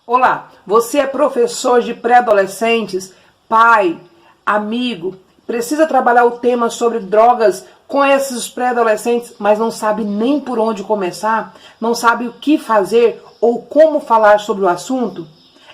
Olá, você é professor de pré-adolescentes, pai, amigo, precisa trabalhar o tema sobre drogas com esses pré-adolescentes, mas não sabe nem por onde começar, não sabe o que fazer ou como falar sobre o assunto?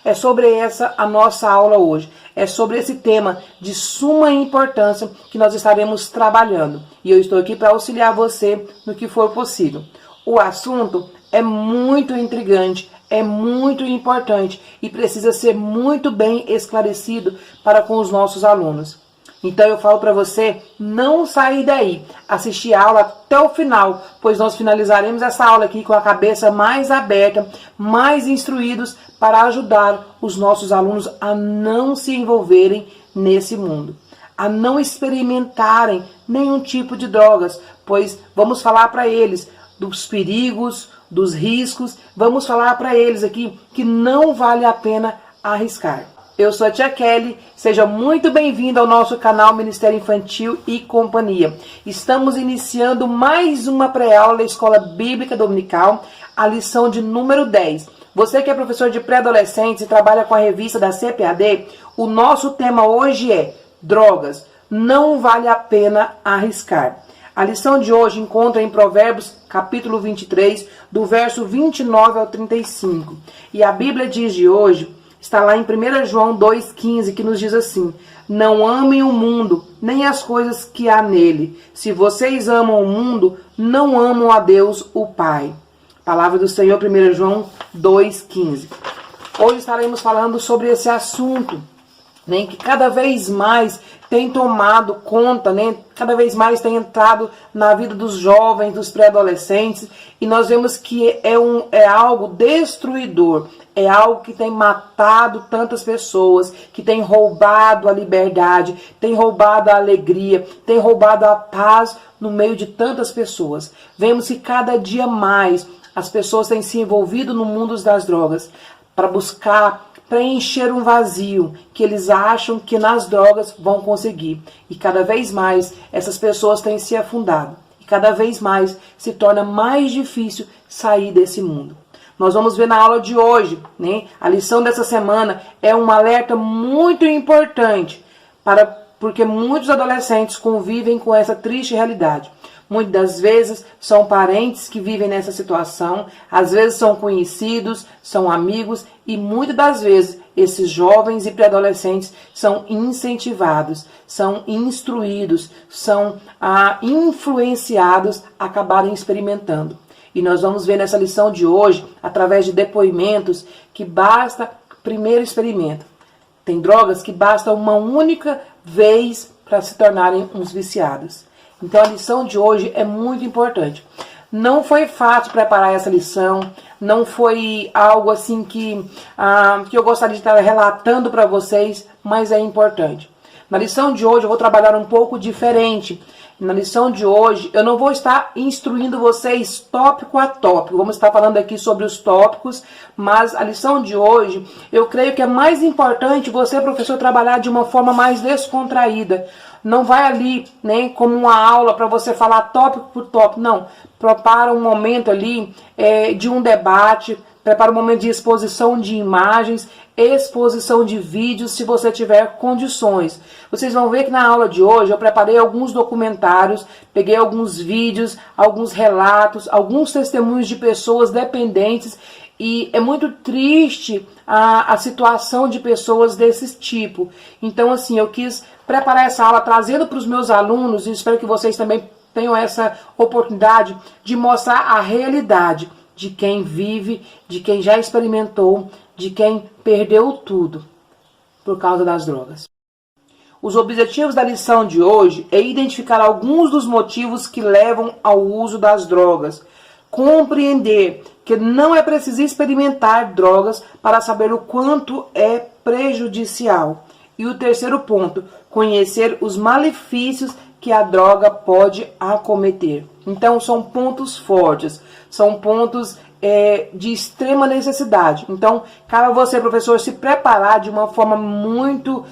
É sobre essa a nossa aula hoje. É sobre esse tema de suma importância que nós estaremos trabalhando. E eu estou aqui para auxiliar você no que for possível. O assunto é muito intrigante, é muito importante e precisa ser muito bem esclarecido para com os nossos alunos. Então eu falo para você não sair daí, assistir a aula até o final, pois nós finalizaremos essa aula aqui com a cabeça mais aberta, mais instruídos para ajudar os nossos alunos a não se envolverem nesse mundo, a não experimentarem nenhum tipo de drogas, pois vamos falar para eles dos perigos, dos riscos, vamos falar para eles aqui que não vale a pena arriscar. Eu sou a Tia Kelly, seja muito bem-vindo ao nosso canal Ministério Infantil e Companhia. Estamos iniciando mais uma pré-aula da Escola Bíblica Dominical, a lição de número 10. Você que é professor de pré-adolescentes e trabalha com a revista da CPAD, o nosso tema hoje é drogas, não vale a pena arriscar. A lição de hoje encontra em Provérbios, capítulo 23, do verso 29 ao 35. E a Bíblia diz de hoje, está lá em 1 João 2,15, que nos diz assim: não amem o mundo, nem as coisas que há nele. Se vocês amam o mundo, não amam a Deus, o Pai. Palavra do Senhor, 1 João 2,15. Hoje estaremos falando sobre esse assunto, né, que cada vez mais tem tomado conta, né, cada vez mais tem entrado na vida dos jovens, dos pré-adolescentes, e nós vemos que é algo destruidor, é algo que tem matado tantas pessoas, que tem roubado a liberdade, tem roubado a alegria, tem roubado a paz no meio de tantas pessoas. Vemos que cada dia mais as pessoas têm se envolvido no mundo das drogas para buscar preencher um vazio que eles acham que nas drogas vão conseguir. E cada vez mais essas pessoas têm se afundado. E cada vez mais se torna mais difícil sair desse mundo. Nós vamos ver na aula de hoje, né? A lição dessa semana é um alerta muito importante porque muitos adolescentes convivem com essa triste realidade. Muitas das vezes são parentes que vivem nessa situação, às vezes são conhecidos, são amigos e muitas das vezes esses jovens e pré-adolescentes são incentivados, são instruídos, são influenciados a acabarem experimentando. E nós vamos ver nessa lição de hoje, através de depoimentos, que basta primeiro experimento. Tem drogas que basta uma única vez para se tornarem uns viciados. Então a lição de hoje é muito importante. Não foi fácil preparar essa lição, não foi algo assim que eu gostaria de estar relatando para vocês, mas é importante. Na lição de hoje eu vou trabalhar um pouco diferente. Na lição de hoje eu não vou estar instruindo vocês tópico a tópico, vamos estar falando aqui sobre os tópicos, mas a lição de hoje eu creio que é mais importante você, professor, trabalhar de uma forma mais descontraída. Não vai ali, né, como uma aula para você falar tópico por tópico, não. Prepara um momento ali de um debate, prepara um momento de exposição de imagens, exposição de vídeos, se você tiver condições. Vocês vão ver que na aula de hoje eu preparei alguns documentários, peguei alguns vídeos, alguns relatos, alguns testemunhos de pessoas dependentes, e é muito triste a situação de pessoas desse tipo. Então, assim, eu quis preparar essa aula trazendo para os meus alunos, e espero que vocês também tenham essa oportunidade de mostrar a realidade de quem vive, de quem já experimentou, de quem perdeu tudo por causa das drogas. Os objetivos da lição de hoje é identificar alguns dos motivos que levam ao uso das drogas, compreender que não é preciso experimentar drogas para saber o quanto é prejudicial. E o terceiro ponto, conhecer os malefícios que a droga pode acometer. Então são pontos fortes, são pontos de extrema necessidade. Então, cabe a você, professor, se preparar de uma forma muito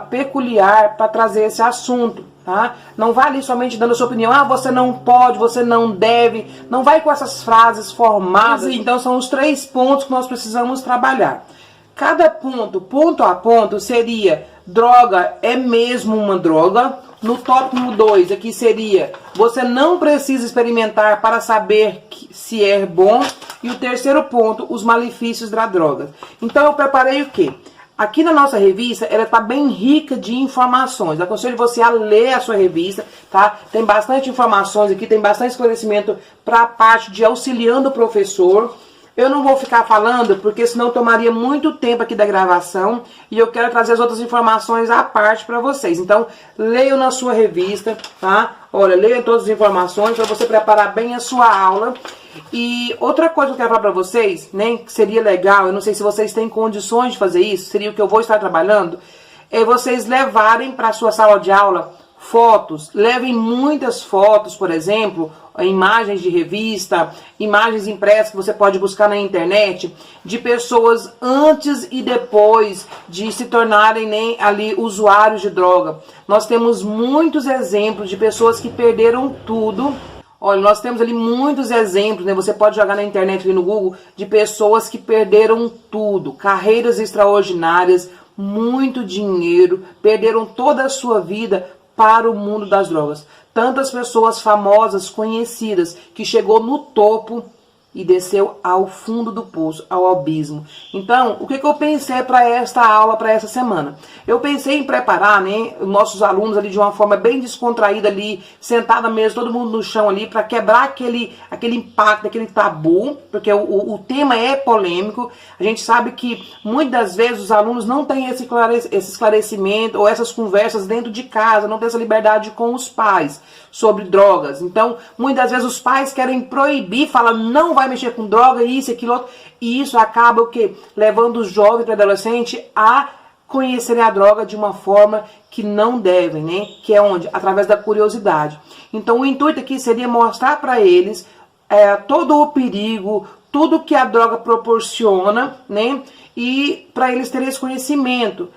peculiar para trazer esse assunto, tá? Não vai ali somente dando a sua opinião, ah, você não pode, você não deve, não vai com essas frases formadas. Então são os 3 pontos que nós precisamos trabalhar. Cada ponto, ponto a ponto, seria: droga é mesmo uma droga? No tópico 2 aqui seria: você não precisa experimentar para saber se é bom. E o terceiro ponto: os malefícios da droga. Então eu preparei o quê? Aqui na nossa revista, ela está bem rica de informações. Aconselho você a ler a sua revista, tá? Tem bastante informações aqui, tem bastante esclarecimento para a parte de auxiliando o professor. Eu não vou ficar falando, porque senão tomaria muito tempo aqui da gravação, e eu quero trazer as outras informações à parte para vocês. Então, leiam na sua revista, tá? Olha, leiam todas as informações para você preparar bem a sua aula. E outra coisa que eu quero falar para vocês, né, que seria legal, eu não sei se vocês têm condições de fazer isso, seria o que eu vou estar trabalhando, é vocês levarem para a sua sala de aula fotos. Levem muitas fotos, por exemplo, imagens de revista, imagens impressas que você pode buscar na internet, de pessoas antes e depois de se tornarem, né, ali usuários de droga. Nós temos muitos exemplos de pessoas que perderam tudo. Olha, nós temos ali muitos exemplos, né? Você pode jogar na internet, ali no Google, de pessoas que perderam tudo, carreiras extraordinárias, muito dinheiro, perderam toda a sua vida para o mundo das drogas. Tantas pessoas famosas, conhecidas, que chegou no topo e desceu ao fundo do poço, ao abismo. Então, o que eu pensei para esta aula, para essa semana? Eu pensei em preparar, né, nossos alunos ali de uma forma bem descontraída ali, sentada mesmo, todo mundo no chão ali, para quebrar aquele impacto, aquele tabu, porque o tema é polêmico. A gente sabe que muitas das vezes os alunos não têm esse esclarecimento ou essas conversas dentro de casa, não tem essa liberdade com os pais sobre drogas. Então, muitas das vezes os pais querem proibir, falam, não vai mexer com droga, isso, aquilo, outro, e isso acaba o quê? Levando o jovem para adolescente a conhecerem a droga de uma forma que não devem, né? Que é onde? Através da curiosidade. Então, o intuito aqui seria mostrar para eles todo o perigo, tudo que a droga proporciona, né? E para eles terem esse conhecimento,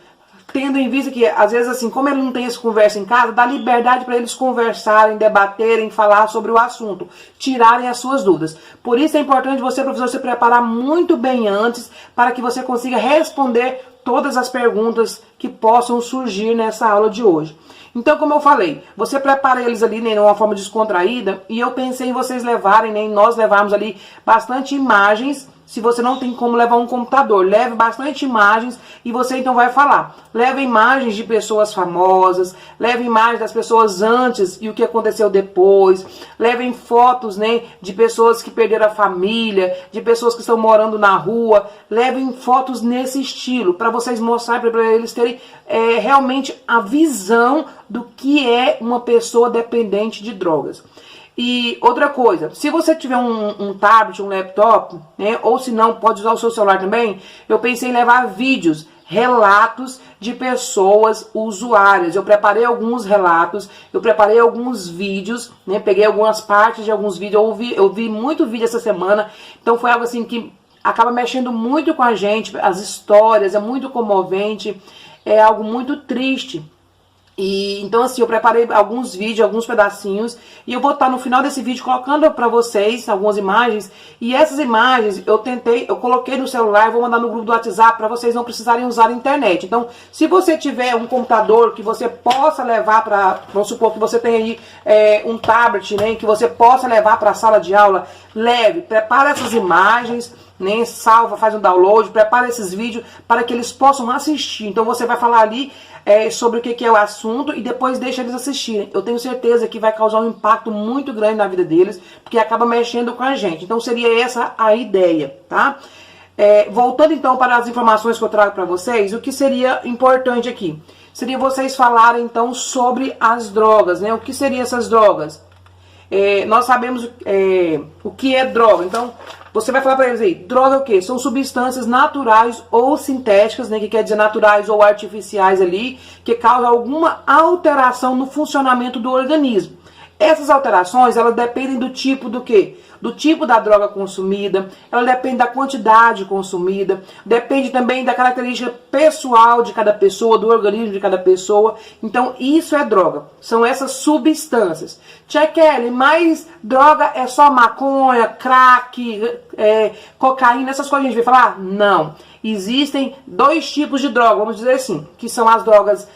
tendo em vista que, às vezes, assim, como ele não tem essa conversa em casa, dá liberdade para eles conversarem, debaterem, falar sobre o assunto, tirarem as suas dúvidas. Por isso é importante você, professor, se preparar muito bem antes, para que você consiga responder todas as perguntas que possam surgir nessa aula de hoje. Então, como eu falei, você prepara eles ali, né, de uma forma descontraída, e eu pensei em vocês levarem, né, em nós levarmos ali bastante imagens. Se você não tem como levar um computador, leve bastante imagens e você então vai falar. Leve imagens de pessoas famosas, leve imagens das pessoas antes e o que aconteceu depois. Levem fotos, né, de pessoas que perderam a família, de pessoas que estão morando na rua. Levem fotos nesse estilo, para vocês mostrarem, para eles terem realmente a visão do que é uma pessoa dependente de drogas. E outra coisa, se você tiver um tablet, um laptop, né, ou se não, pode usar o seu celular também, eu pensei em levar vídeos, relatos de pessoas usuárias. Eu preparei alguns relatos, eu preparei alguns vídeos, né, peguei algumas partes de alguns vídeos, eu vi muito vídeo essa semana, então foi algo assim que acaba mexendo muito com a gente, as histórias, é muito comovente, é algo muito triste. E então assim, eu preparei alguns vídeos, alguns pedacinhos, e eu vou estar no final desse vídeo colocando para vocês algumas imagens, e essas imagens eu coloquei no celular, vou mandar no grupo do WhatsApp para vocês não precisarem usar a internet. Então, se você tiver um computador que você possa levar para, vamos supor que você tem aí um tablet, né, que você possa levar para a sala de aula, leve, prepara essas imagens, né, salva, faz um download, prepara esses vídeos para que eles possam assistir. Então você vai falar ali sobre o que é o assunto e depois deixa eles assistirem. Eu tenho certeza que vai causar um impacto muito grande na vida deles, porque acaba mexendo com a gente. Então seria essa a ideia, tá? Voltando então para as informações que eu trago para vocês, o que seria importante aqui? Seria vocês falarem então sobre as drogas, né? O que seriam essas drogas? Nós sabemos o que é droga, então você vai falar para eles aí, droga é o quê? São substâncias naturais ou sintéticas, né, que quer dizer naturais ou artificiais ali, que causam alguma alteração no funcionamento do organismo. Essas alterações, elas dependem do tipo do quê? Do tipo da droga consumida, ela depende da quantidade consumida, depende também da característica pessoal de cada pessoa, do organismo de cada pessoa. Então, isso é droga. São essas substâncias. Tia Kelly, mas droga é só maconha, crack, cocaína, essas coisas a gente vai falar? Não. Existem dois tipos de droga, vamos dizer assim, que são as drogas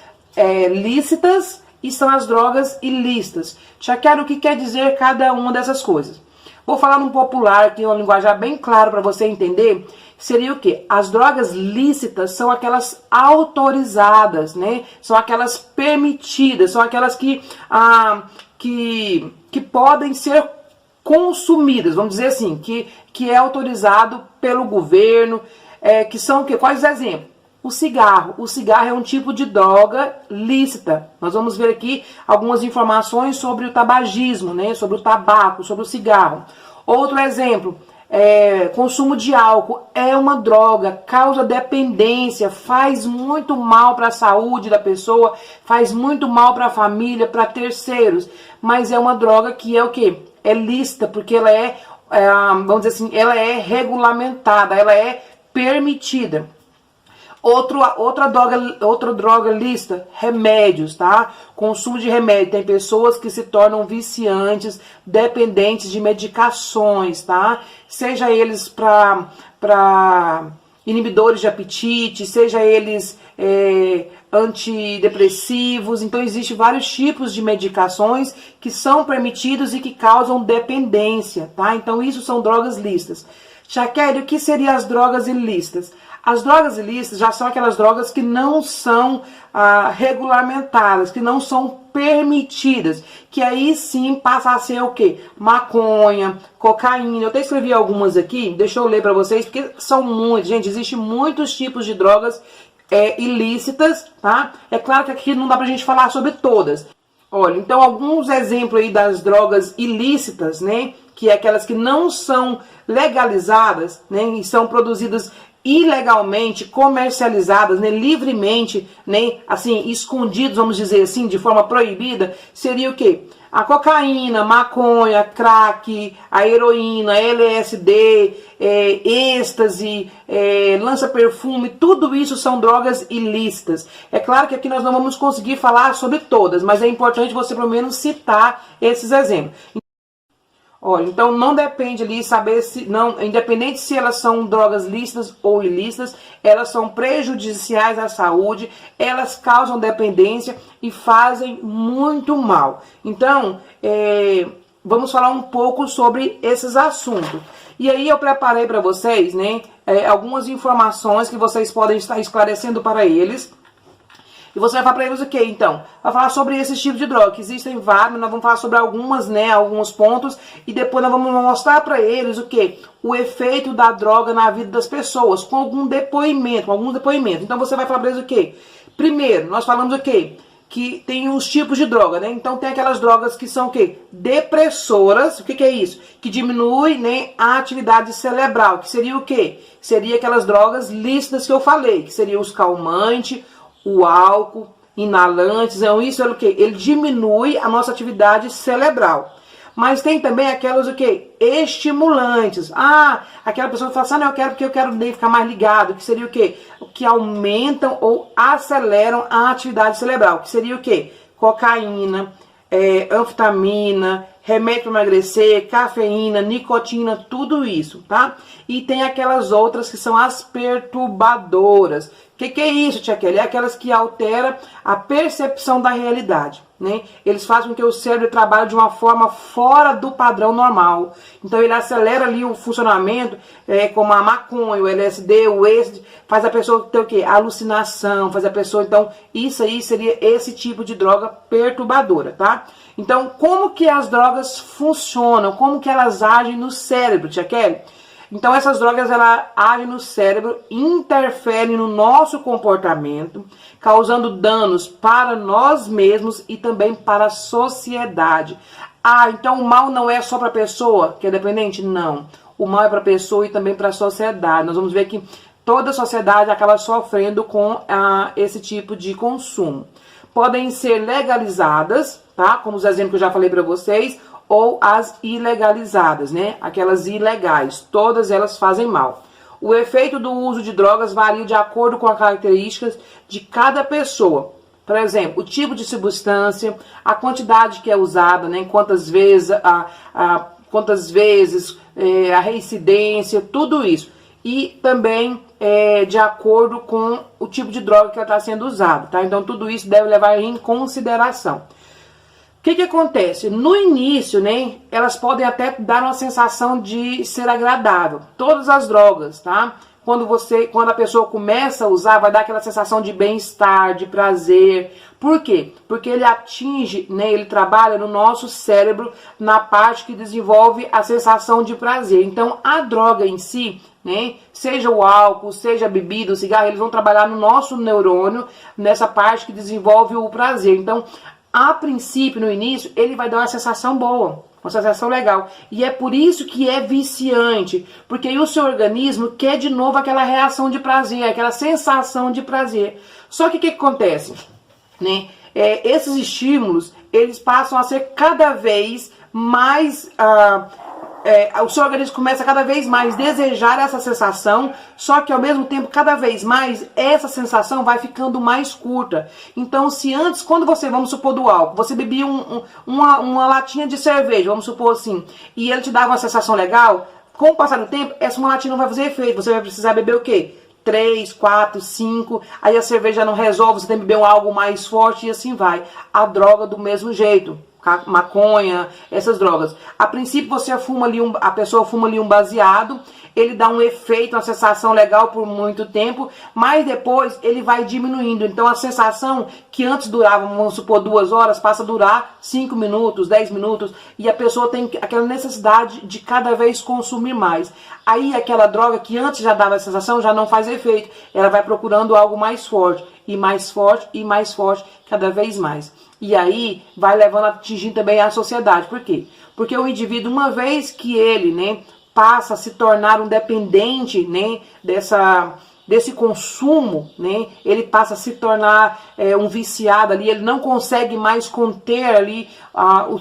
lícitas e são as drogas ilícitas. Tia Kelly, o que quer dizer cada uma dessas coisas? Vou falar num popular, que é uma linguagem bem clara para você entender. Seria o quê? As drogas lícitas são aquelas autorizadas, né? São aquelas permitidas, são aquelas que podem ser consumidas, vamos dizer assim, que é autorizado pelo governo, que são o quê? Quais exemplos? O cigarro. O cigarro é um tipo de droga lícita. Nós vamos ver aqui algumas informações sobre o tabagismo, né? Sobre o tabaco, sobre o cigarro. Outro exemplo, consumo de álcool é uma droga, causa dependência, faz muito mal para a saúde da pessoa, faz muito mal para a família, para terceiros. Mas é uma droga que é o quê? É lícita, porque ela vamos dizer assim, ela é regulamentada, ela é permitida. Outra droga lícita, remédios, tá? Consumo de remédio. Tem pessoas que se tornam viciantes, dependentes de medicações, tá? Seja eles para inibidores de apetite, seja eles antidepressivos. Então, existem vários tipos de medicações que são permitidos e que causam dependência, tá? Então, isso são drogas lícitas. Tia Kelly, o que seriam as drogas ilícitas? As drogas ilícitas já são aquelas drogas que não são regulamentadas, que não são permitidas, que aí sim passa a ser o quê? Maconha, cocaína. Eu até escrevi algumas aqui, deixa eu ler para vocês, porque são muitos. Gente, existem muitos tipos de drogas ilícitas, tá? É claro que aqui não dá pra gente falar sobre todas. Olha, então alguns exemplos aí das drogas ilícitas, né? Que é aquelas que não são legalizadas, né? E são produzidas ilegalmente, comercializadas, né, livremente, né, assim, escondidos, vamos dizer assim, de forma proibida, seria o quê? A cocaína, maconha, crack, a heroína, LSD, êxtase, lança-perfume, tudo isso são drogas ilícitas. É claro que aqui nós não vamos conseguir falar sobre todas, mas é importante você pelo menos citar esses exemplos. Olha, então não depende ali saber se, não, independente se elas são drogas lícitas ou ilícitas, elas são prejudiciais à saúde, elas causam dependência e fazem muito mal. Então, vamos falar um pouco sobre esses assuntos. E aí eu preparei para vocês, né, algumas informações que vocês podem estar esclarecendo para eles. E você vai falar para eles o quê, então? Vai falar sobre esse tipo de droga, que existem vários, nós vamos falar sobre algumas, né, alguns pontos, e depois nós vamos mostrar para eles o quê? O efeito da droga na vida das pessoas, com alguns depoimentos. Então você vai falar para eles o quê? Primeiro, nós falamos o quê? Que tem os tipos de droga, né? Então tem aquelas drogas que são o quê? Depressoras. O que é isso? Que diminui, né, a atividade cerebral, que seria o quê? Seria aquelas drogas lícitas que eu falei, que seria os calmantes, o álcool, inalantes, então isso é o que? Ele diminui a nossa atividade cerebral. Mas tem também aquelas o que? Estimulantes. Aquela pessoa que fala assim, não, eu quero porque eu quero ficar mais ligado, que seria o que? Que aumentam ou aceleram a atividade cerebral, que seria o que? Cocaína, anfetamina, remédio para emagrecer, cafeína, nicotina, tudo isso, tá? E tem aquelas outras que são as perturbadoras. O que é isso, tia Kelly? É aquelas que alteram a percepção da realidade, né? Eles fazem com que o cérebro trabalhe de uma forma fora do padrão normal. Então ele acelera ali o funcionamento, como a maconha, o LSD, o êxtase, faz a pessoa ter o quê? Alucinação, faz a pessoa, então, isso aí seria esse tipo de droga perturbadora, tá? Então, como que as drogas funcionam? Como que elas agem no cérebro, tia Kelly? Então, essas drogas, elas agem no cérebro, interferem no nosso comportamento, causando danos para nós mesmos e também para a sociedade. Então o mal não é só para a pessoa que é dependente? Não. O mal é para a pessoa e também para a sociedade. Nós vamos ver que toda a sociedade acaba sofrendo com esse tipo de consumo. Podem ser legalizadas, tá? Como os exemplos que eu já falei para vocês, ou as ilegalizadas, né? Aquelas ilegais, todas elas fazem mal. O efeito do uso de drogas varia de acordo com as características de cada pessoa. Por exemplo, o tipo de substância, a quantidade que é usada, né? Quantas vezes, a reincidência, tudo isso. E também de acordo com o tipo de droga que está sendo usada, tá? Então tudo isso deve levar em consideração. O que acontece? No início, né, elas podem até dar uma sensação de ser agradável. Todas as drogas, tá? Quando a pessoa começa a usar, vai dar aquela sensação de bem-estar, de prazer. Por quê? Porque ele atinge, né, ele trabalha no nosso cérebro, na parte que desenvolve a sensação de prazer. Então, a droga em si, né, seja o álcool, seja a bebida, o cigarro, eles vão trabalhar no nosso neurônio, nessa parte que desenvolve o prazer. Então, a princípio, no início, ele vai dar uma sensação boa, uma sensação legal. E é por isso que é viciante, porque aí o seu organismo quer de novo aquela reação de prazer, aquela sensação de prazer. Só que o que acontece? Né? Esses estímulos, eles passam a ser cada vez mais... o seu organismo começa cada vez mais a desejar essa sensação, só que ao mesmo tempo, cada vez mais, essa sensação vai ficando mais curta. Então, se antes, quando você, vamos supor, do álcool, você bebia uma latinha de cerveja, vamos supor assim, e ele te dava uma sensação legal, com o passar do tempo, essa uma latinha não vai fazer efeito, você vai precisar beber o quê? 3, 4, 5, aí a cerveja não resolve, você tem que beber algo mais forte e assim vai. A droga do mesmo jeito. Maconha, essas drogas. A princípio a pessoa fuma ali um baseado, ele dá um efeito, uma sensação legal por muito tempo, mas depois ele vai diminuindo. Então a sensação que antes durava, vamos supor, 2 horas, passa a durar 5 minutos, 10 minutos, e a pessoa tem aquela necessidade de cada vez consumir mais. Aí aquela droga que antes já dava a sensação já não faz efeito, ela vai procurando algo mais forte, e mais forte, e mais forte, cada vez mais. E aí vai levando a atingir também a sociedade. Por quê? Porque o indivíduo, uma vez que ele, né, passa a se tornar um dependente, né, desse consumo, né, ele passa a se tornar um viciado ali, ele não consegue mais conter ali,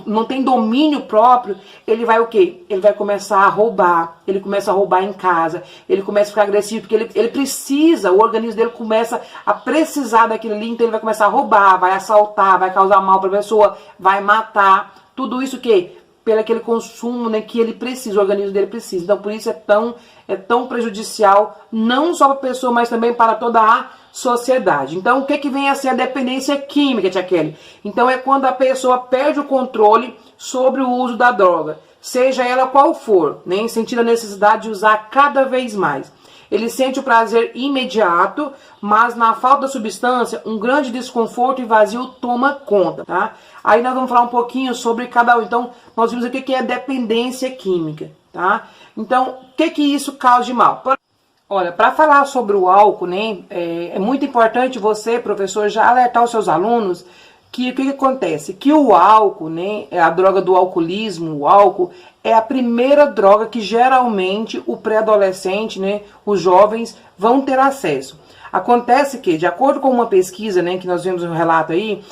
não tem domínio próprio, ele vai o quê? Ele vai começar a roubar, ele começa a roubar em casa, ele começa a ficar agressivo, porque ele precisa, o organismo dele começa a precisar daquilo ali, então ele vai começar a roubar, vai assaltar, vai causar mal para a pessoa, vai matar, tudo isso o quê? Pelo aquele consumo, né, que ele precisa, o organismo dele precisa. Então, por isso é tão prejudicial, não só para a pessoa, mas também para toda a sociedade. Então, o que vem a ser a dependência química, tia Kelly? Então, é quando a pessoa perde o controle sobre o uso da droga, seja ela qual for, né, sentindo a necessidade de usar cada vez mais. Ele sente o prazer imediato, mas na falta da substância, um grande desconforto e vazio toma conta, tá? Aí nós vamos falar um pouquinho sobre cada um. Então, nós vimos o que é dependência química, tá? Então, o que isso causa de mal? Olha, para falar sobre o álcool, né, é muito importante você, professor, já alertar os seus alunos que o que acontece? Que o álcool, né, a droga do alcoolismo, o álcool, é a primeira droga que geralmente o pré-adolescente, né, os jovens vão ter acesso. Acontece que, de acordo com uma pesquisa, né, que nós vimos um relato aí,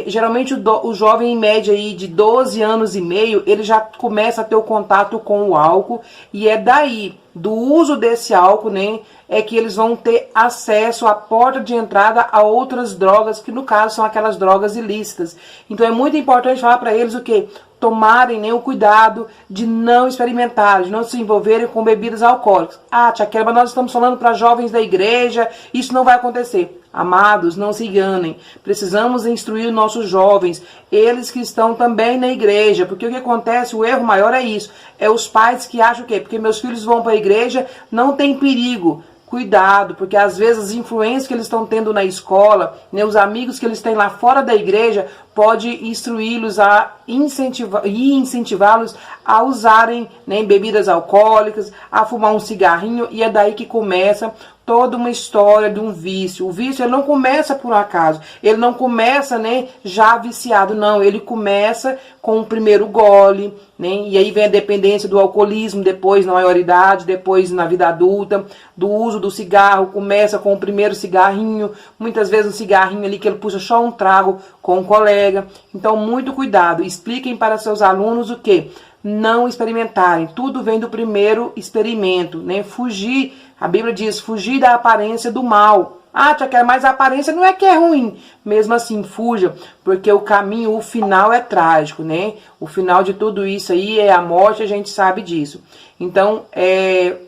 geralmente o jovem em média aí de 12 anos e meio, ele já começa a ter o contato com o álcool, e é daí, do uso desse álcool, né, é que eles vão ter acesso à porta de entrada a outras drogas, que no caso são aquelas drogas ilícitas. Então é muito importante falar para eles o quê? Tomarem, né, o cuidado de não experimentar, de não se envolverem com bebidas alcoólicas. Ah, tia Kelly, mas nós estamos falando para jovens da igreja, isso não vai acontecer. Amados, não se enganem. Precisamos instruir nossos jovens, eles que estão também na igreja, porque o que acontece, o erro maior é isso, é os pais que acham o quê? Porque meus filhos vão para a igreja, não tem perigo. Cuidado, porque às vezes as influências que eles estão tendo na escola, né, os amigos que eles têm lá fora da igreja, pode instruí-los a incentivá-los a usarem, né, bebidas alcoólicas, a fumar um cigarrinho, e é daí que começa toda uma história de um vício. O vício, ele não começa por um acaso, ele não começa, né, já viciado, não, ele começa com o primeiro gole, né, e aí vem a dependência do alcoolismo, depois na maioridade, depois na vida adulta, do uso do cigarro, começa com o primeiro cigarrinho, muitas vezes um cigarrinho ali que ele puxa só um trago com um colega. Então, muito cuidado, expliquem para seus alunos o que? Não experimentarem, tudo vem do primeiro experimento, né? Fugir, a Bíblia diz, fugir da aparência do mal. Ah, tia Kelly, mas a aparência não é que é ruim. Mesmo assim, fuja, porque o caminho, o final é trágico, né? O final de tudo isso aí é a morte, a gente sabe disso. Então,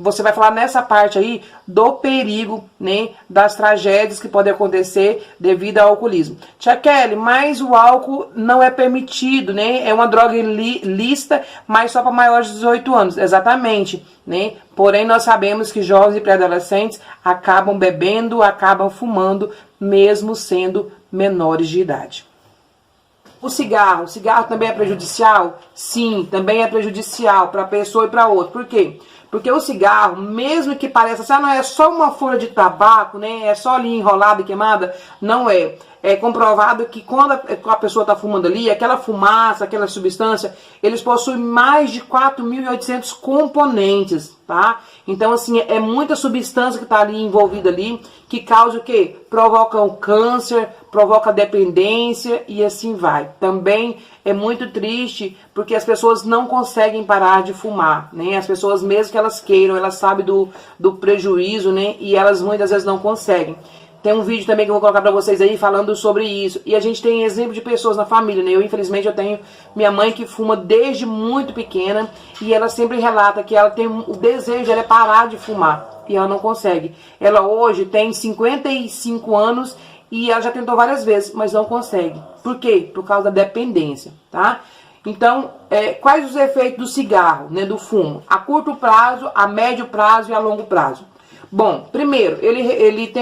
você vai falar nessa parte aí do perigo, né, das tragédias que podem acontecer devido ao alcoolismo. Tia Kelly, mas o álcool não é permitido, né? É uma droga lícita, mas só para maiores de 18 anos. Exatamente, né? Porém, nós sabemos que jovens e pré-adolescentes acabam bebendo, acabam fumando, mesmo sendo menores de idade. O cigarro também é prejudicial? Sim, também é prejudicial para a pessoa e para outra. Por quê? Porque o cigarro, mesmo que pareça assim, não é só uma folha de tabaco, né? É só ali enrolada e queimada, não é. É comprovado que quando a pessoa está fumando ali, aquela fumaça, aquela substância, eles possuem mais de 4.800 componentes, tá? Então, assim, é muita substância que está ali envolvida ali, que causa o quê? Provoca o câncer, provoca dependência e assim vai. Também é muito triste porque as pessoas não conseguem parar de fumar, né? As pessoas, mesmo que elas queiram, elas sabem do prejuízo, né? E elas muitas vezes não conseguem. Tem um vídeo também que eu vou colocar pra vocês aí falando sobre isso. E a gente tem exemplo de pessoas na família, né? Infelizmente, eu tenho minha mãe que fuma desde muito pequena. E ela sempre relata que ela tem o desejo, ela é parar de fumar. E ela não consegue. Ela hoje tem 55 anos e ela já tentou várias vezes, mas não consegue. Por quê? Por causa da dependência, tá? Então, quais os efeitos do cigarro, né? Do fumo? A curto prazo, a médio prazo e a longo prazo. Bom, primeiro, ele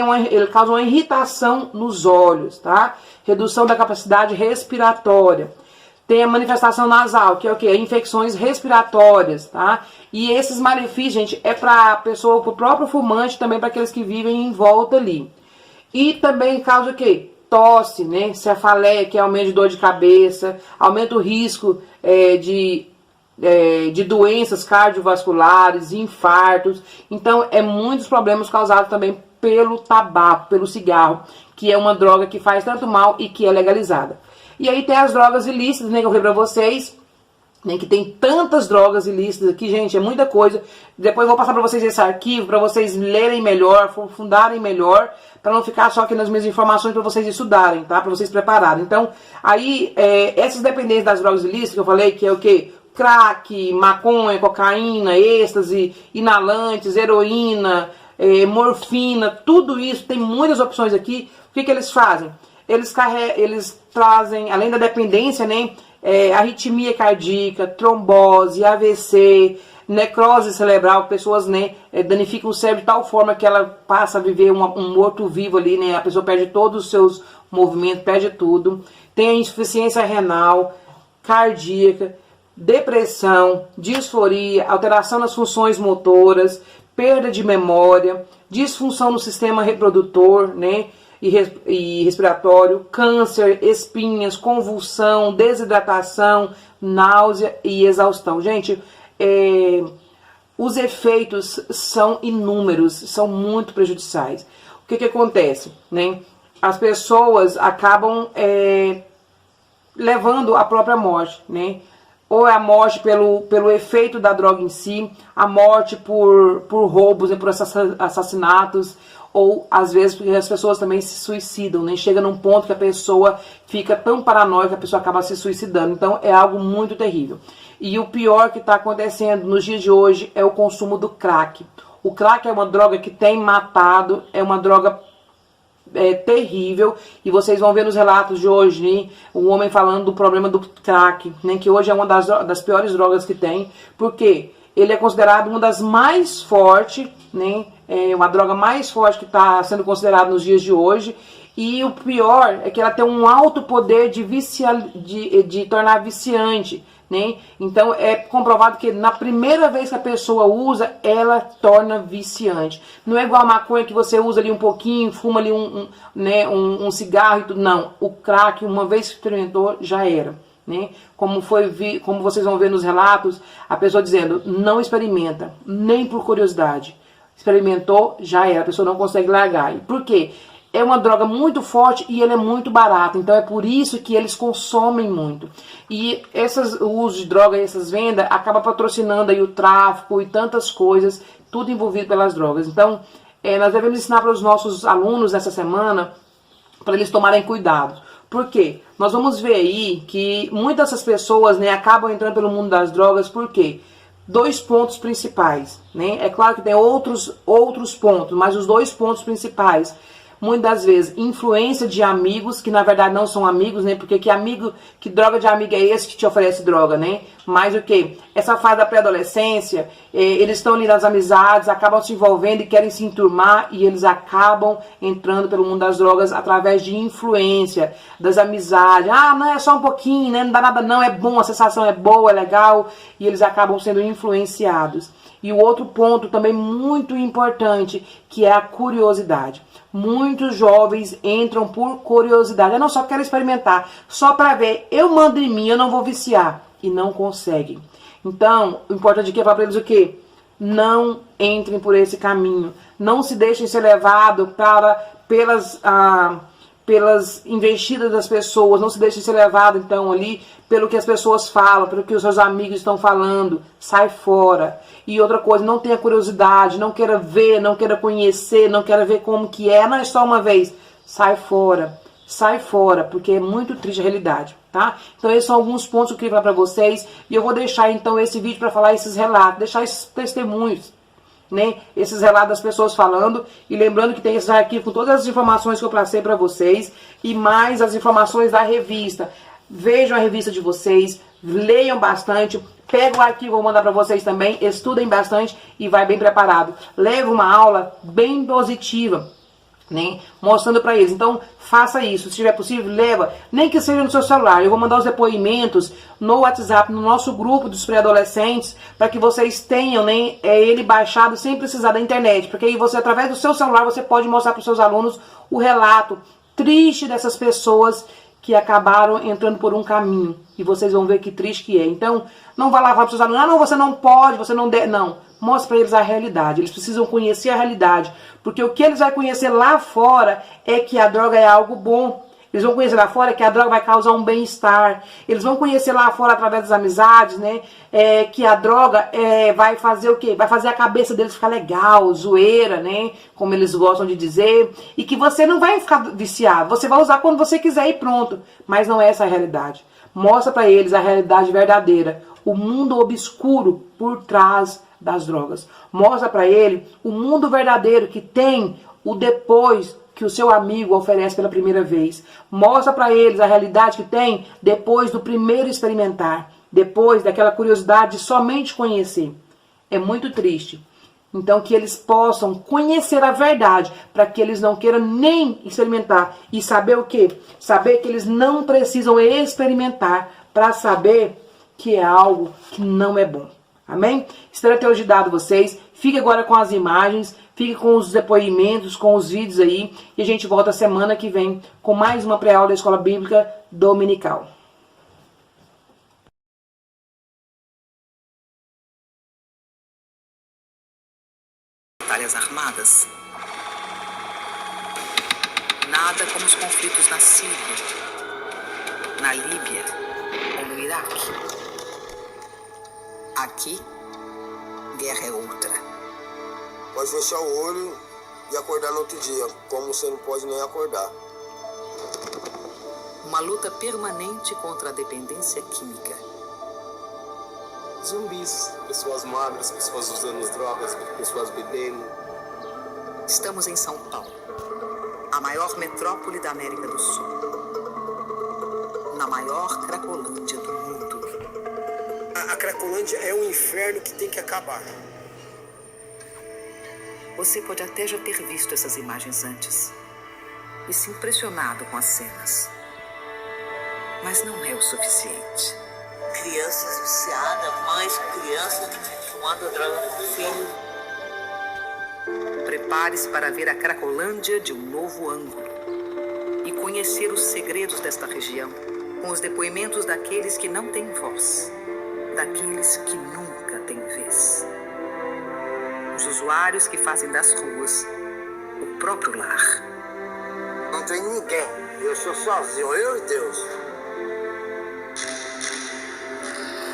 causa uma irritação nos olhos, tá? Redução da capacidade respiratória. Tem a manifestação nasal, que é o quê? Infecções respiratórias, tá? E esses malefícios, gente, é para a pessoa, para o próprio fumante, também para aqueles que vivem em volta ali. E também causa o quê? Tosse, né? Cefaleia, que é aumento de dor de cabeça, aumenta o risco de doenças cardiovasculares, infartos. Então, muitos problemas causados também pelo tabaco, pelo cigarro, que é uma droga que faz tanto mal e que é legalizada. E aí tem as drogas ilícitas, né, que eu falei pra vocês, né, que tem tantas drogas ilícitas aqui, gente, é muita coisa. Depois eu vou passar pra vocês esse arquivo, pra vocês lerem melhor, fundarem melhor, pra não ficar só aqui nas minhas informações, pra vocês estudarem, tá? Pra vocês prepararem. Então, aí, essas dependências das drogas ilícitas que eu falei, que é o quê? Crack, maconha, cocaína, êxtase, inalantes, heroína, morfina, tudo isso, tem muitas opções aqui. O que eles fazem? Eles trazem, além da dependência, né, arritmia cardíaca, trombose, AVC, necrose cerebral, pessoas, né, danificam o cérebro de tal forma que ela passa a viver um morto-vivo ali, né, a pessoa perde todos os seus movimentos, perde tudo. Tem a insuficiência renal, cardíaca, depressão, disforia, alteração nas funções motoras, perda de memória, disfunção no sistema reprodutor, né, e respiratório, câncer, espinhas, convulsão, desidratação, náusea e exaustão. Gente, os efeitos são inúmeros, são muito prejudiciais. O que acontece, né? As pessoas acabam levando à própria morte, né? Ou é a morte pelo efeito da droga em si, a morte por roubos, né, por assassinatos, ou às vezes porque as pessoas também se suicidam, né? Chega num ponto que a pessoa fica tão paranoica que a pessoa acaba se suicidando. Então é algo muito terrível. E o pior que está acontecendo nos dias de hoje é o consumo do crack. O crack é uma droga que tem matado, é uma droga terrível, e vocês vão ver nos relatos de hoje, né, o homem falando do problema do crack, né, que hoje é uma das piores drogas que tem, porque ele é considerado uma das mais fortes, né, uma droga mais forte que está sendo considerada nos dias de hoje, E o pior é que ela tem um alto poder de tornar viciante, né? Então é comprovado que na primeira vez que a pessoa usa, ela torna viciante. Não é igual a maconha que você usa ali um pouquinho, fuma ali um cigarro e tudo. Não, o crack, uma vez que experimentou, já era. Né? Como vocês vão ver nos relatos, a pessoa dizendo, não experimenta, nem por curiosidade. Experimentou, já era, a pessoa não consegue largar. E por quê? É uma droga muito forte e ele é muito barato, então é por isso que eles consomem muito. E o uso de droga e essas vendas acaba patrocinando aí o tráfico e tantas coisas, tudo envolvido pelas drogas. Então, nós devemos ensinar para os nossos alunos nessa semana, para eles tomarem cuidado. Por quê? Nós vamos ver aí que muitas dessas pessoas, né, acabam entrando pelo mundo das drogas, por quê? 2 pontos principais, né? É claro que tem outros pontos, mas os 2 pontos principais, muitas das vezes, influência de amigos, que na verdade não são amigos, né? Porque que droga de amigo é esse que te oferece droga, né? Mas o que? Essa fase da pré-adolescência, eles estão ali nas amizades, acabam se envolvendo e querem se enturmar, e eles acabam entrando pelo mundo das drogas através de influência, das amizades. Ah, não, é só um pouquinho, né? Não dá nada não, é bom, a sensação é boa, é legal, e eles acabam sendo influenciados. E o outro ponto também muito importante, que é a curiosidade. Muitos jovens entram por curiosidade. Eu não só quero experimentar, só para ver. Eu mando em mim, eu não vou viciar. E não conseguem. Então, o importante aqui é falar para eles o quê? Não entrem por esse caminho. Não se deixem ser levados pelas investidas das pessoas. Não se deixem ser levados, então, ali, pelo que as pessoas falam, pelo que os seus amigos estão falando. Sai fora. E outra coisa, não tenha curiosidade, não queira ver, não queira conhecer, não queira ver como que é. Não é só uma vez. Sai fora. Sai fora, porque é muito triste a realidade, tá? Então esses são alguns pontos que eu queria falar para vocês. E eu vou deixar então esse vídeo para falar esses relatos, deixar esses testemunhos, né? Esses relatos das pessoas falando. E lembrando que tem esse arquivo com todas as informações que eu passei para vocês. E mais as informações da revista. Vejam a revista de vocês, leiam bastante. Pega o arquivo, vou mandar para vocês também. Estudem bastante e vai bem preparado. Leve uma aula bem positiva, né? Mostrando para eles. Então faça isso, se tiver possível, leva, nem que seja no seu celular. Eu vou mandar os depoimentos no WhatsApp, no nosso grupo dos pré-adolescentes, para que vocês tenham, né, ele baixado sem precisar da internet, porque aí você, através do seu celular, você pode mostrar para os seus alunos o relato triste dessas pessoas que acabaram entrando por um caminho, e vocês vão ver que triste que é. Então, não vá lá falar para os seus alunos, ah, não, você não pode, você não deve, não. Mostre para eles a realidade, eles precisam conhecer a realidade, porque o que eles vão conhecer lá fora é que a droga é algo bom. Eles vão conhecer lá fora que a droga vai causar um bem-estar. Eles vão conhecer lá fora, através das amizades, né, que a droga vai fazer o quê? Vai fazer a cabeça deles ficar legal, zoeira, né, como eles gostam de dizer. E que você não vai ficar viciado. Você vai usar quando você quiser e pronto. Mas não é essa a realidade. Mostra para eles a realidade verdadeira. O mundo obscuro por trás das drogas. Mostra para ele o mundo verdadeiro que tem o depois que o seu amigo oferece pela primeira vez. Mostra para eles a realidade que tem depois do primeiro experimentar, depois daquela curiosidade de somente conhecer. É muito triste. Então que eles possam conhecer a verdade, para que eles não queiram nem experimentar. E saber o quê? Saber que eles não precisam experimentar para saber que é algo que não é bom. Amém? Espero ter ajudado vocês. Fique agora com as imagens, fique com os depoimentos, com os vídeos aí. E a gente volta semana que vem com mais uma pré-aula da Escola Bíblica Dominical. Batalhas armadas. Nada como os conflitos na Síria, na Líbia ou no Iraque. Aqui, guerra é outra. Pode fechar o olho e acordar no outro dia, como você não pode nem acordar. Uma luta permanente contra a dependência química. Zumbis, pessoas magras, pessoas usando drogas, pessoas bebendo. Estamos em São Paulo, a maior metrópole da América do Sul. Na maior Cracolândia do mundo. A Cracolândia é um inferno que tem que acabar. Você pode até já ter visto essas imagens antes. e se impressionado com as cenas. Mas não é o suficiente. Crianças viciadas, mães com crianças fumando droga com filho. Prepare-se para ver a Cracolândia de um novo ângulo e conhecer os segredos desta região, com os depoimentos daqueles que não têm voz, daqueles que nunca têm vez. Os usuários que fazem das ruas o próprio lar. Não tem ninguém. Eu sou sozinho, eu e Deus.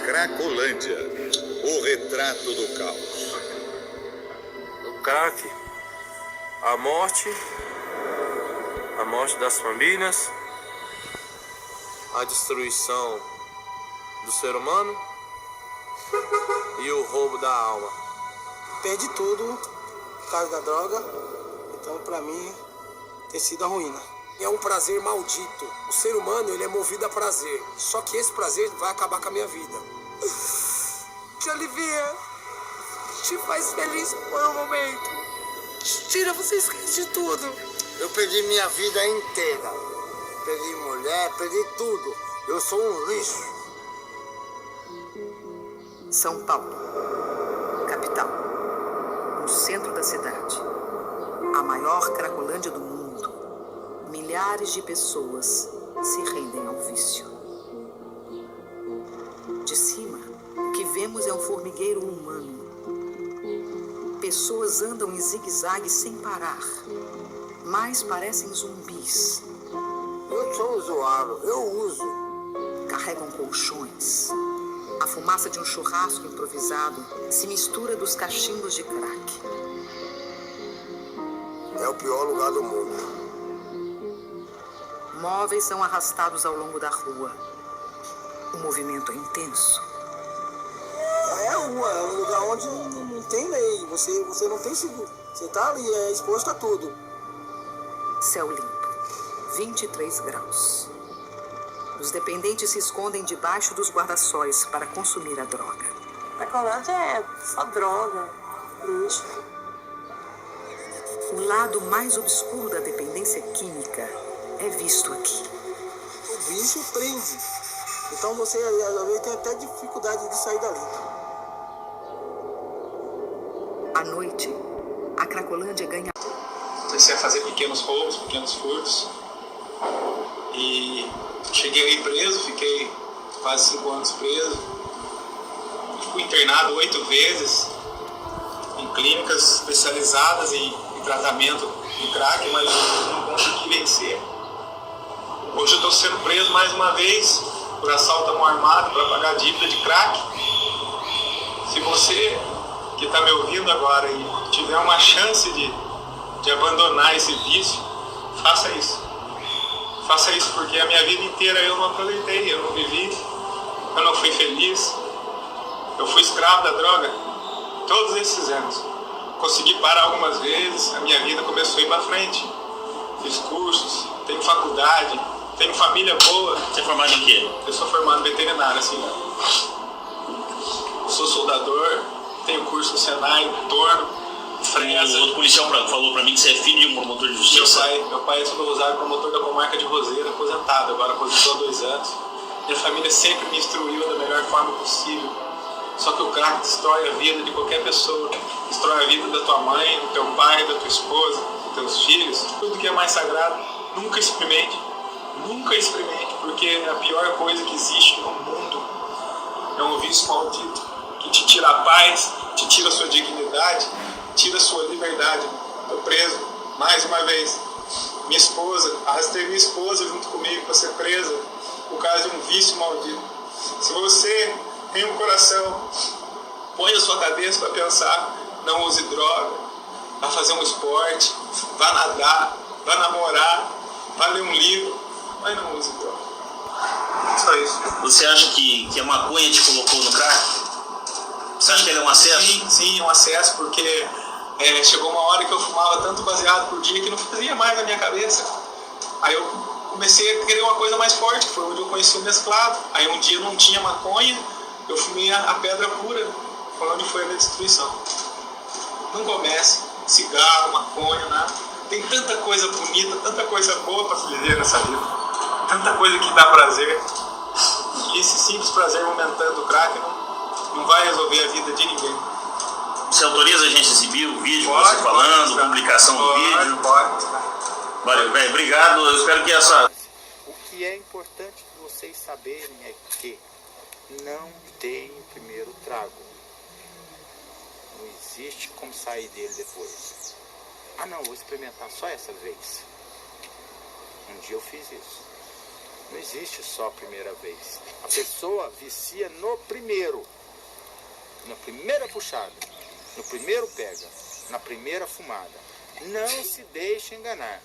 Cracolândia, o retrato do caos. O crack, a morte das famílias, a destruição do ser humano e o roubo da alma. Perdi tudo por causa da droga. Então, pra mim, tem sido a ruína. É um prazer maldito. O ser humano, ele é movido a prazer. Só que esse prazer vai acabar com a minha vida. Te alivia. Te faz feliz por um momento. Tira, você esquece de tudo. Eu perdi minha vida inteira. Perdi mulher, perdi tudo. Eu sou um lixo. São Paulo, capital, no centro da cidade, a maior Cracolândia do mundo. Milhares de pessoas se rendem ao vício. De cima, o que vemos é um formigueiro humano. Pessoas andam em zigue-zague sem parar, mas parecem zumbis. Eu sou usuário, eu uso. Carregam colchões. A fumaça de um churrasco improvisado se mistura dos cachimbos de crack. É o pior lugar do mundo. Móveis são arrastados ao longo da rua. O movimento é intenso. É a rua, é um lugar onde não tem lei. Você não tem seguro. Você tá ali, é exposto a tudo. Céu limpo, 23 graus. Os dependentes se escondem debaixo dos guarda-sóis para consumir a droga. Cracolândia é só droga, lixo. O lado mais obscuro da dependência química é visto aqui. O vício prende. Então você às vezes tem até dificuldade de sair dali. À noite, a Cracolândia ganha. Comecei a fazer pequenos roubos, pequenos furtos. E cheguei aí preso, fiquei quase 5 anos preso. Fui internado 8 vezes em clínicas especializadas em tratamento de crack, mas não consegui vencer. Hoje eu estou sendo preso mais uma vez por assalto à mão armada para pagar dívida de crack. Se você que está me ouvindo agora e tiver uma chance de abandonar esse vício, faça isso. Faça isso, porque a minha vida inteira eu não aproveitei, eu não vivi, eu não fui feliz. Eu fui escravo da droga todos esses anos. Consegui parar algumas vezes, a minha vida começou a ir para frente. Fiz cursos, tenho faculdade, tenho família boa. Você é formado em quê? Eu sou formado em veterinário, assim. Sou soldador, tenho curso no Senai, torno. O outro policial falou pra mim que você é filho de um promotor de justiça. Meu pai é soldado, promotor da comarca de Roseira, aposentado, agora aposentou há 2 anos. Minha família sempre me instruiu da melhor forma possível. Só que o crack destrói a vida de qualquer pessoa. Destrói a vida da tua mãe, do teu pai, da tua esposa, dos teus filhos. Tudo que é mais sagrado, nunca experimente. Nunca experimente, porque é a pior coisa que existe no mundo. É um vício maldito que te tira a paz, te tira a sua dignidade, tira a sua liberdade. Estou preso, mais uma vez. Minha esposa, arrastei minha esposa junto comigo para ser presa por causa de um vício maldito. Se você tem um coração, põe a sua cabeça para pensar, não use droga, vá fazer um esporte, vá nadar, vá namorar, vá ler um livro, mas não use droga. Só isso. Você acha que a maconha te colocou no crack? Você acha que ele é um acesso? Sim, um acesso, porque chegou uma hora que eu fumava tanto baseado por dia que não fazia mais na minha cabeça. Aí eu comecei a querer uma coisa mais forte, foi onde eu conheci o mesclado. Aí um dia não tinha maconha, eu fumei a pedra pura, foi onde foi a minha destruição. Não comece, cigarro, maconha, nada. Tem tanta coisa bonita, tanta coisa boa para se viver nessa vida. Tanta coisa que dá prazer. E esse simples prazer momentâneo do crack não vai resolver a vida de ninguém. Você autoriza a gente exibir o vídeo, você falando, publicação do vídeo? Pode. Valeu, bem, obrigado. Eu espero que essa... O que é importante vocês saberem é que não deem o primeiro trago. Não existe como sair dele depois. Ah não, vou experimentar só essa vez. Um dia eu fiz isso. Não existe só a primeira vez. A pessoa vicia no primeiro. Na primeira puxada. No primeiro pega. Na primeira fumada. Não se deixe enganar.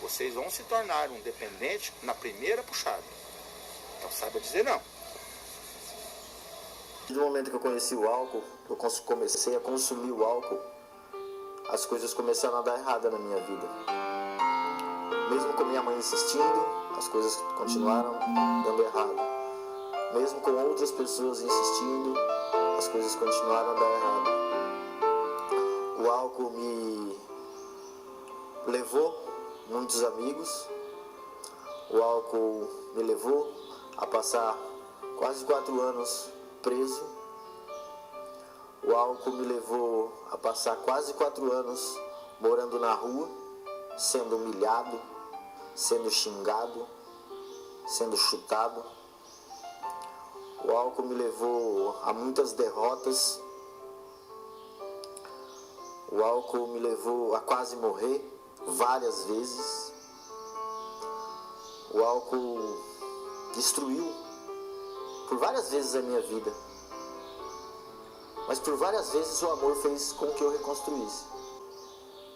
Vocês vão se tornar um dependente na primeira puxada. Então saiba dizer não. No momento que eu conheci o álcool, eu comecei a consumir o álcool, as coisas começaram a dar errada na minha vida. Mesmo com minha mãe insistindo, as coisas continuaram dando errado. Mesmo com outras pessoas insistindo, as coisas continuaram a dar errado. O álcool me levou muitos amigos. O álcool me levou a passar quase 4 anos preso. O álcool me levou a passar quase 4 anos morando na rua, sendo humilhado, sendo xingado, sendo chutado. O álcool me levou a muitas derrotas. O álcool me levou a quase morrer várias vezes. O álcool destruiu por várias vezes a minha vida. Mas por várias vezes o amor fez com que eu reconstruísse.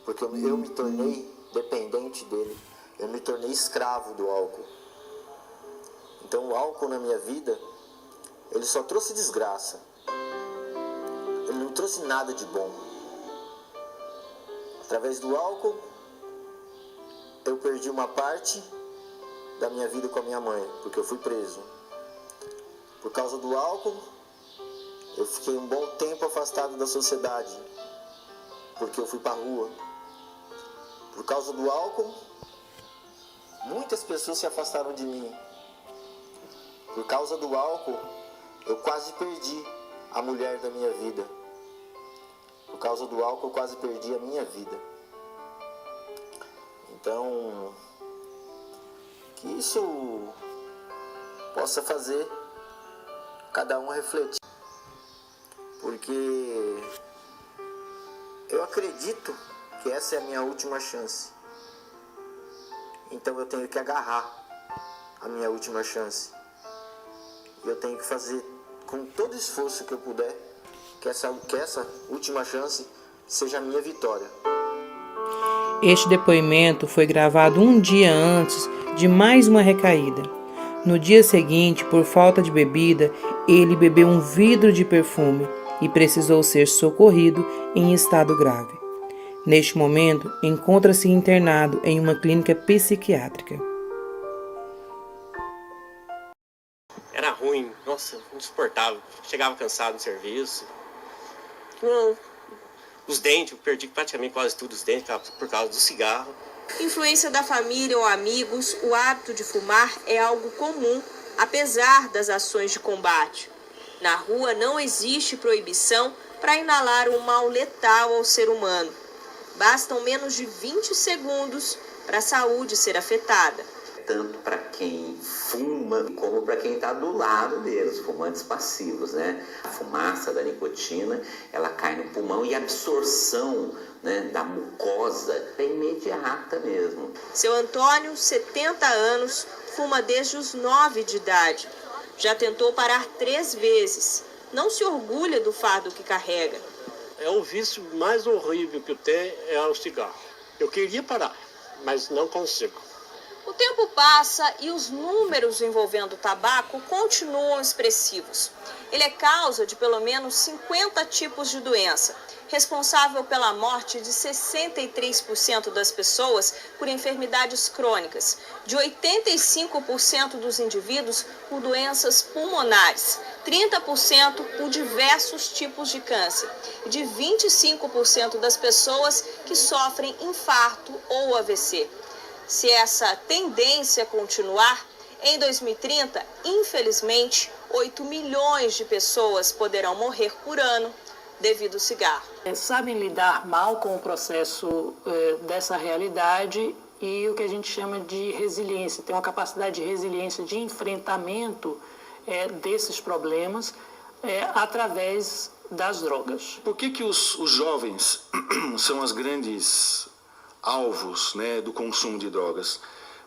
Porque eu me tornei dependente dele. Eu me tornei escravo do álcool. Então o álcool na minha vida, ele só trouxe desgraça. Ele não trouxe nada de bom. Através do álcool, eu perdi uma parte da minha vida com a minha mãe, porque eu fui preso. Por causa do álcool, eu fiquei um bom tempo afastado da sociedade, porque eu fui para a rua. Por causa do álcool, muitas pessoas se afastaram de mim. Por causa do álcool, eu quase perdi a mulher da minha vida. Por causa do álcool, eu quase perdi a minha vida. Então, que isso possa fazer cada um refletir. Porque eu acredito que essa é a minha última chance. Então eu tenho que agarrar a minha última chance. E eu tenho que fazer com todo o esforço que eu puder que essa última chance seja a minha vitória. Este depoimento foi gravado um dia antes de mais uma recaída. No dia seguinte, por falta de bebida, ele bebeu um vidro de perfume e precisou ser socorrido em estado grave. Neste momento, encontra-se internado em uma clínica psiquiátrica. Era ruim, nossa, insuportável. Chegava cansado no serviço. Os dentes, eu perdi praticamente quase tudo os dentes por causa do cigarro. Influência da família ou amigos, o hábito de fumar é algo comum, apesar das ações de combate. Na rua não existe proibição para inalar um mal letal ao ser humano. Bastam menos de 20 segundos para a saúde ser afetada. Tanto para quem fuma, como para quem está do lado deles, fumantes passivos, né? A fumaça da nicotina, ela cai no pulmão e a absorção, né, da mucosa é imediata mesmo. Seu Antônio, 70 anos, fuma desde os 9 de idade. Já tentou parar 3 vezes. Não se orgulha do fardo que carrega. É o vício mais horrível que eu tenho é o cigarro. Eu queria parar, mas não consigo. O tempo passa e os números envolvendo o tabaco continuam expressivos. Ele é causa de pelo menos 50 tipos de doença, responsável pela morte de 63% das pessoas por enfermidades crônicas, de 85% dos indivíduos por doenças pulmonares, 30% por diversos tipos de câncer e de 25% das pessoas que sofrem infarto ou AVC. Se essa tendência continuar, em 2030, infelizmente, 8 milhões de pessoas poderão morrer por ano devido ao cigarro. Sabem lidar mal com o processo dessa realidade e o que a gente chama de resiliência, tem uma capacidade de resiliência, de enfrentamento desses problemas através das drogas. Por que os jovens são os grandes alvos, né, do consumo de drogas?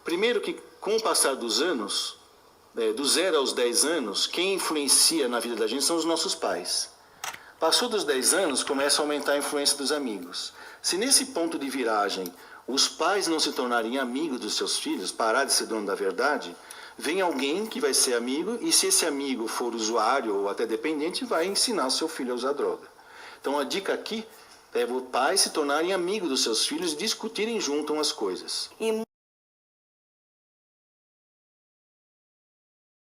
Primeiro que com o passar dos anos, do 0 aos 10 anos, quem influencia na vida da gente são os nossos pais. Passou dos 10 anos, começa a aumentar a influência dos amigos. Se nesse ponto de viragem os pais não se tornarem amigos dos seus filhos, parar de ser dono da verdade, vem alguém que vai ser amigo e se esse amigo for usuário ou até dependente, vai ensinar o seu filho a usar droga. Então a dica aqui é os pais se tornarem amigos dos seus filhos e discutirem junto as coisas.